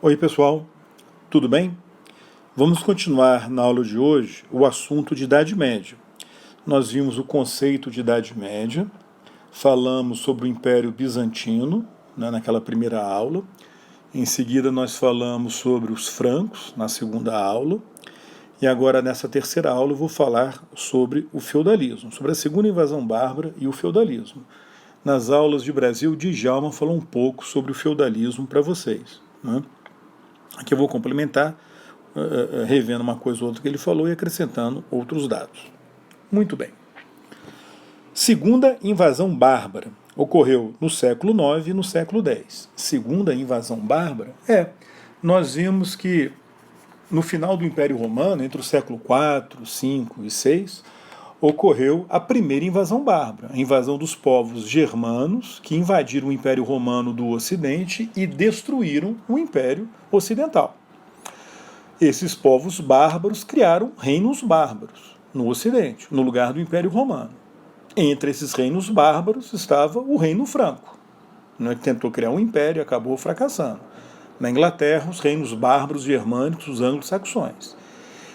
Oi, pessoal, tudo bem? Vamos continuar na aula de hoje o assunto de Idade Média. Nós vimos o conceito de Idade Média, falamos sobre o Império Bizantino, naquela primeira aula. Em seguida, nós falamos sobre os francos, na segunda aula. E agora, nessa terceira aula, eu vou falar sobre o feudalismo, sobre a segunda invasão bárbara e o feudalismo. Nas aulas de Brasil, Djalma falou um pouco sobre o feudalismo para vocês, né? Aqui eu vou complementar, revendo uma coisa ou outra que ele falou e acrescentando outros dados. Muito bem. Segunda invasão bárbara ocorreu no século IX e no século X. Segunda invasão bárbara? Nós vimos que no final do Império Romano, entre o século IV, V e VI, ocorreu a primeira invasão bárbara, a invasão dos povos germanos que invadiram o Império Romano do Ocidente e destruíram o Império Ocidental. Esses povos bárbaros criaram reinos bárbaros no Ocidente, no lugar do Império Romano. Entre esses reinos bárbaros estava o Reino Franco, que tentou criar um império e acabou fracassando. Na Inglaterra, os reinos bárbaros germânicos, os anglo-saxões.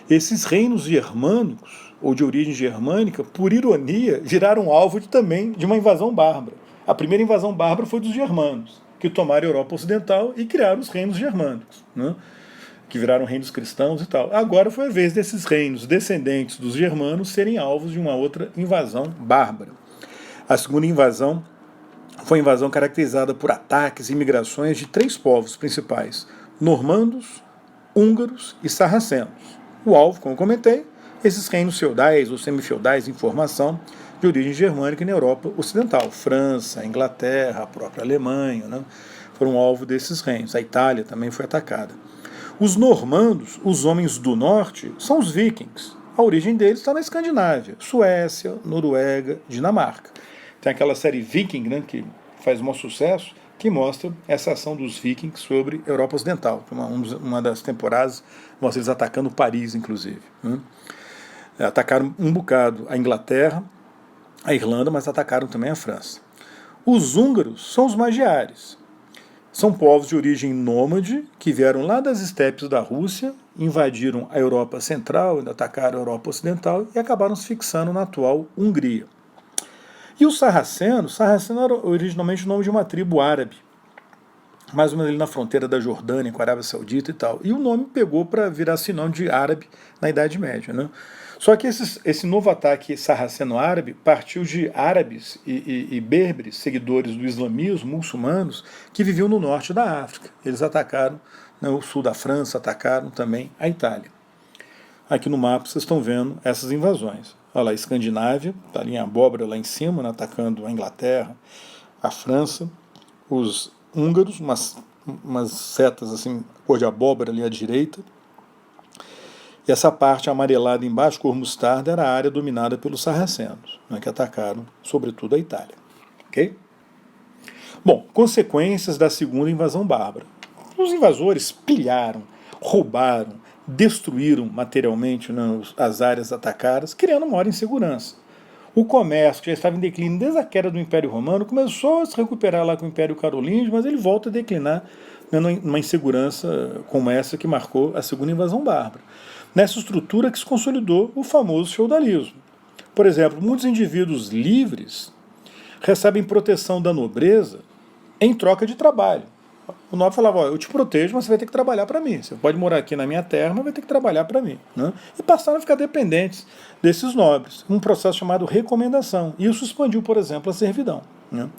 Esses reinos germânicos, ou de origem germânica, por ironia, viraram alvo também de uma invasão bárbara. A primeira invasão bárbara foi dos germanos, que tomaram a Europa Ocidental e criaram os reinos germânicos, né? Que viraram reinos cristãos e tal. Agora foi a vez desses reinos descendentes dos germanos serem alvos de uma outra invasão bárbara. A segunda invasão foi uma invasão caracterizada por ataques e migrações de três povos principais: normandos, húngaros e sarracenos. O alvo, como eu comentei, esses reinos feudais ou semifeudais em formação de origem germânica na Europa Ocidental. França, Inglaterra, a própria Alemanha, né, foram alvo desses reinos. A Itália também foi atacada. Os normandos, os homens do norte, são os vikings. A origem deles está na Escandinávia, Suécia, Noruega, Dinamarca. Tem aquela série Viking, né, que faz um maior sucesso, que mostra essa ação dos vikings sobre a Europa Ocidental. Uma das temporadas mostra eles atacando Paris, inclusive, né? Atacaram um bocado a Inglaterra, a Irlanda, mas atacaram também a França. Os húngaros são os magiares. São povos de origem nômade que vieram lá das estepes da Rússia, invadiram a Europa Central, atacaram a Europa Ocidental e acabaram se fixando na atual Hungria. E os sarraceno era originalmente o nome de uma tribo árabe, mais ou menos ali na fronteira da Jordânia, com a Arábia Saudita e tal. E o nome pegou para virar sinônimo de árabe na Idade Média, né? Só que esse novo ataque sarraceno-árabe partiu de árabes e berberes, seguidores do islamismo, muçulmanos, que viviam no norte da África. Eles atacaram, né, o sul da França, atacaram também a Itália. Aqui no mapa vocês estão vendo essas invasões. Olha lá, a Escandinávia, está ali em abóbora lá em cima, né, atacando a Inglaterra, a França, os húngaros, umas setas assim, cor de abóbora ali à direita. E essa parte amarelada embaixo, cor mostarda, era a área dominada pelos sarracenos, né, que atacaram, sobretudo, a Itália. Ok? Bom, consequências da segunda invasão bárbara. Os invasores pilharam, roubaram, destruíram materialmente, né, as áreas atacadas, criando maior insegurança. O comércio, que já estava em declínio desde a queda do Império Romano, começou a se recuperar lá com o Império Carolíngio, mas ele volta a declinar, né, numa insegurança como essa que marcou a segunda invasão bárbara. Nessa estrutura que se consolidou o famoso feudalismo. Por exemplo, muitos indivíduos livres recebem proteção da nobreza em troca de trabalho. O nobre falava: eu te protejo, mas você vai ter que trabalhar para mim. Você pode morar aqui na minha terra, mas vai ter que trabalhar para mim, né? E passaram a ficar dependentes desses nobres. Um processo chamado recomendação. E isso expandiu, por exemplo, a servidão, né?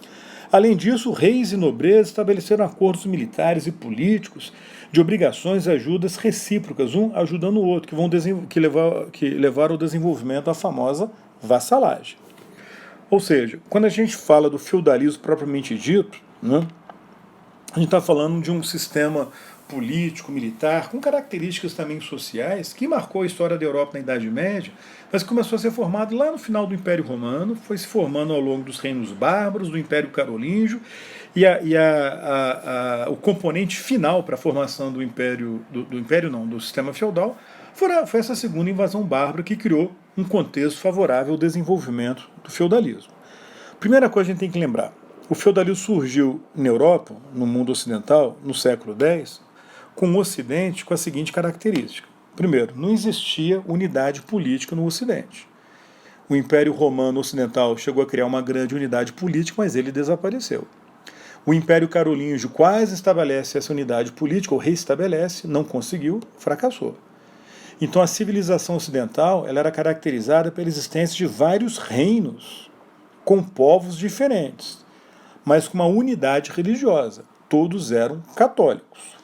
Além disso, reis e nobreza estabeleceram acordos militares e políticos de obrigações e ajudas recíprocas, um ajudando o outro, que levaram ao desenvolvimento da famosa vassalagem. Ou seja, quando a gente fala do feudalismo propriamente dito, né, a gente está falando de um sistema político, militar, com características também sociais, que marcou a história da Europa na Idade Média, mas começou a ser formado lá no final do Império Romano, foi se formando ao longo dos reinos bárbaros, do Império Carolíngio, e o componente final para a formação do sistema feudal foi essa segunda invasão bárbara que criou um contexto favorável ao desenvolvimento do feudalismo. Primeira coisa que a gente tem que lembrar: o feudalismo surgiu na Europa, no mundo ocidental, no século X, com o Ocidente com a seguinte característica. Primeiro, não existia unidade política no Ocidente. O Império Romano Ocidental chegou a criar uma grande unidade política, mas ele desapareceu. O Império Carolíngio quase estabelece essa unidade política, ou reestabelece, não conseguiu, fracassou. Então a civilização ocidental ela era caracterizada pela existência de vários reinos com povos diferentes, mas com uma unidade religiosa. Todos eram católicos.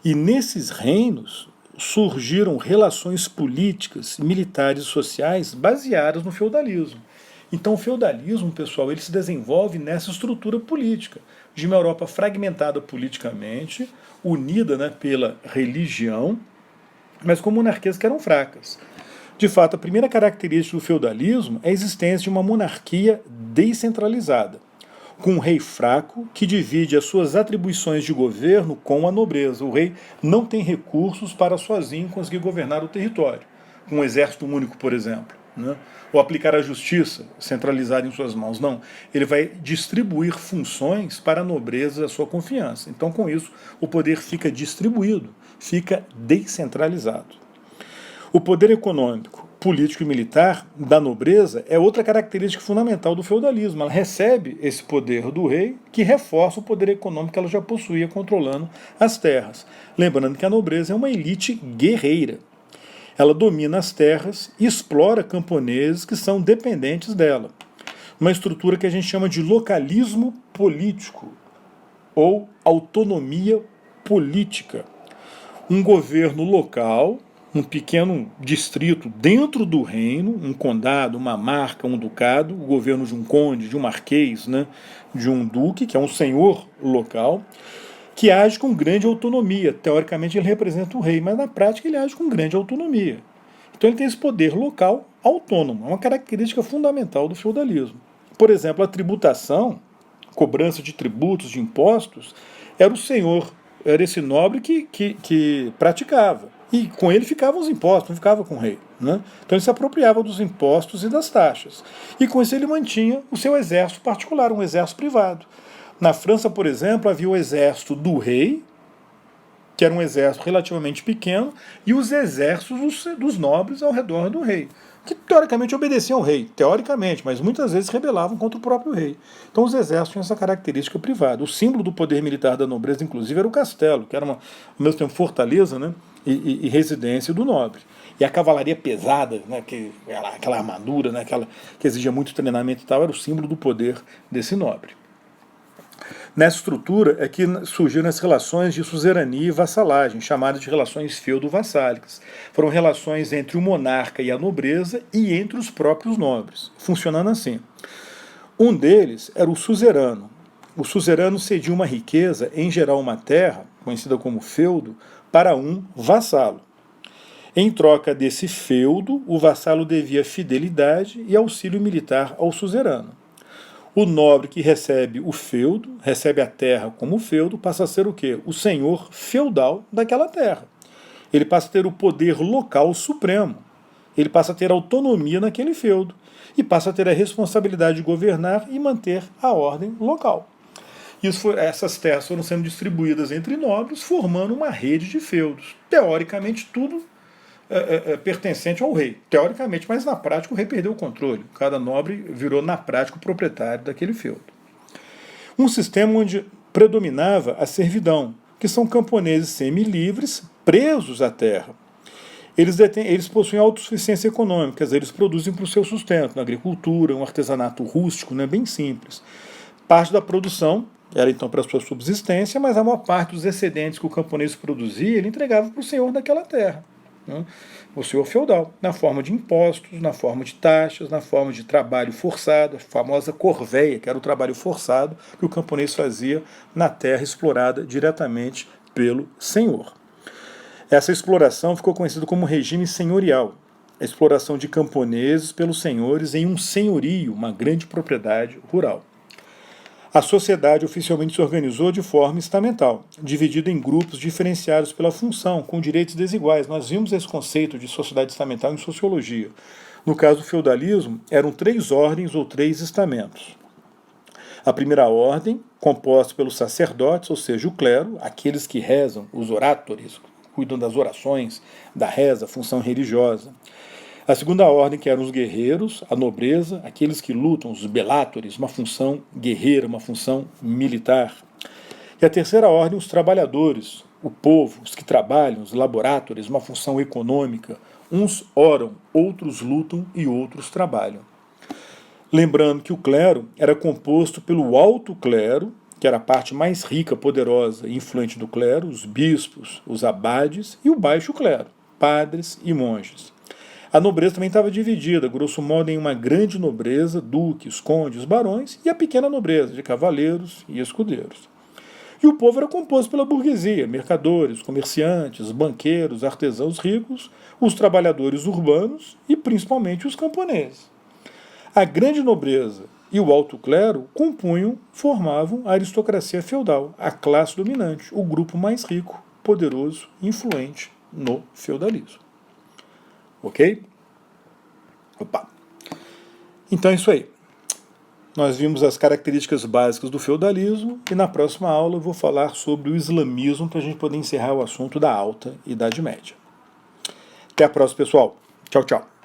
E nesses reinos surgiram relações políticas, militares e sociais baseadas no feudalismo. Então o feudalismo, pessoal, ele se desenvolve nessa estrutura política, de uma Europa fragmentada politicamente, unida, né, pela religião, mas com monarquias que eram fracas. De fato, a primeira característica do feudalismo é a existência de uma monarquia descentralizada, com um rei fraco que divide as suas atribuições de governo com a nobreza. O rei não tem recursos para sozinho conseguir governar o território, com um exército único, por exemplo, né? Ou aplicar a justiça centralizada em suas mãos. Não, ele vai distribuir funções para a nobreza da sua confiança. Então, com isso, o poder fica distribuído, fica descentralizado. O poder econômico, político e militar da nobreza é outra característica fundamental do feudalismo. Ela recebe esse poder do rei, que reforça o poder econômico que ela já possuía controlando as terras. Lembrando que a nobreza é uma elite guerreira. Ela domina as terras e explora camponeses que são dependentes dela. Uma estrutura que a gente chama de localismo político ou autonomia política. Um governo local, um pequeno distrito dentro do reino, um condado, uma marca, um ducado, o governo de um conde, de um marquês, né, de um duque, que é um senhor local, que age com grande autonomia. Teoricamente ele representa o rei, mas na prática ele age com grande autonomia. Então ele tem esse poder local autônomo, é uma característica fundamental do feudalismo. Por exemplo, a tributação, cobrança de tributos, de impostos, era o senhor, era esse nobre que praticava. E com ele ficavam os impostos, não ficava com o rei, né? Então ele se apropriava dos impostos e das taxas. E com isso ele mantinha o seu exército particular, um exército privado. Na França, por exemplo, havia o exército do rei, que era um exército relativamente pequeno, e os exércitos dos nobres ao redor do rei, que teoricamente obedeciam ao rei, teoricamente, mas muitas vezes rebelavam contra o próprio rei. Então os exércitos tinham essa característica privada. O símbolo do poder militar da nobreza, inclusive, era o castelo, que era ao mesmo tempo fortaleza, né, e residência do nobre. E a cavalaria pesada, né, aquela armadura, né, que exigia muito treinamento e tal, era o símbolo do poder desse nobre. Nessa estrutura é que surgiram as relações de suzerania e vassalagem, chamadas de relações feudo-vassálicas. Foram relações entre o monarca e a nobreza e entre os próprios nobres, funcionando assim. Um deles era o suzerano. O suzerano cedia uma riqueza, em geral uma terra, conhecida como feudo, para um vassalo. Em troca desse feudo, o vassalo devia fidelidade e auxílio militar ao suzerano. O nobre que recebe o feudo, recebe a terra como feudo, passa a ser o quê? O senhor feudal daquela terra. Ele passa a ter o poder local supremo. Ele passa a ter autonomia naquele feudo. E passa a ter a responsabilidade de governar e manter a ordem local. Essas terras foram sendo distribuídas entre nobres, formando uma rede de feudos. Teoricamente, tudo pertencente ao rei, teoricamente, mas na prática o rei perdeu o controle. Cada nobre virou, na prática, o proprietário daquele feudo. Um sistema onde predominava a servidão, que são camponeses semi-livres, presos à terra. Eles possuem autossuficiência econômica, eles produzem para o seu sustento, na agricultura, um artesanato rústico, né, bem simples. Parte da produção era então para a sua subsistência, mas a maior parte dos excedentes que o camponês produzia, ele entregava para o senhor daquela terra. O senhor feudal, na forma de impostos, na forma de taxas, na forma de trabalho forçado, a famosa corveia, que era o trabalho forçado que o camponês fazia na terra explorada diretamente pelo senhor. Essa exploração ficou conhecida como regime senhorial, a exploração de camponeses pelos senhores em um senhorio, uma grande propriedade rural. A sociedade oficialmente se organizou de forma estamental, dividida em grupos diferenciados pela função, com direitos desiguais. Nós vimos esse conceito de sociedade estamental em sociologia. No caso do feudalismo, eram 3 ordens ou 3 estamentos. A primeira ordem, composta pelos sacerdotes, ou seja, o clero, aqueles que rezam, os orátores, cuidam das orações, da reza, função religiosa. A segunda ordem, que eram os guerreiros, a nobreza, aqueles que lutam, os belátores, uma função guerreira, uma função militar. E a terceira ordem, os trabalhadores, o povo, os que trabalham, os laboratores, uma função econômica. Uns oram, outros lutam e outros trabalham. Lembrando que o clero era composto pelo alto clero, que era a parte mais rica, poderosa e influente do clero, os bispos, os abades, e o baixo clero, padres e monges. A nobreza também estava dividida, grosso modo, em uma grande nobreza, duques, condes, barões, e a pequena nobreza, de cavaleiros e escudeiros. E o povo era composto pela burguesia, mercadores, comerciantes, banqueiros, artesãos ricos, os trabalhadores urbanos e principalmente os camponeses. A grande nobreza e o alto clero formavam a aristocracia feudal, a classe dominante, o grupo mais rico, poderoso e influente no feudalismo. Ok? Opa. Então é isso aí. Nós vimos as características básicas do feudalismo e na próxima aula eu vou falar sobre o islamismo para a gente poder encerrar o assunto da Alta Idade Média. Até a próxima, pessoal. Tchau, tchau.